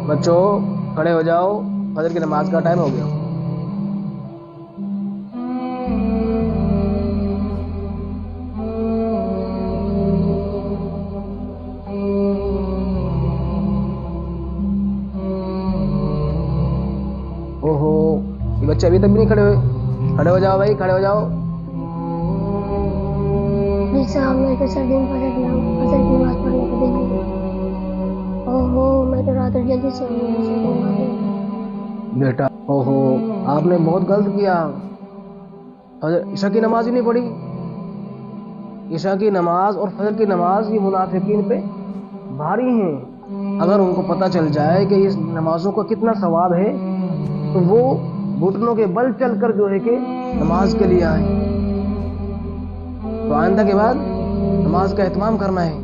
बच्चों खड़े हो जाओ, फजर की नमाज का टाइम हो गया। ओहो, ये बच्चे अभी तक भी नहीं खड़े हुए। खड़े हो जाओ भाई, खड़े हो जाओ। जी साहब, मैं तो सर दिन फजर की नमाज पढ़ने को देंगे। ओहो, मैं तो रात जल्दी सो गई सर की नमाज। बेटा, ओहो, आपने बहुत गलत किया। फजर ईशा की नमाज ही नहीं पढ़ी। ईशा की नमाज और फजर की नमाज ये मुनाफिकीन पे भारी हैं। अगर उनको पता चल जाए कि इस नमाजों का कितना सवाब है तो वो घुटनों के बल चलकर जो है कि नमाज के लिए आए। तो आइंदा के बाद नमाज का एहतमाम करना है।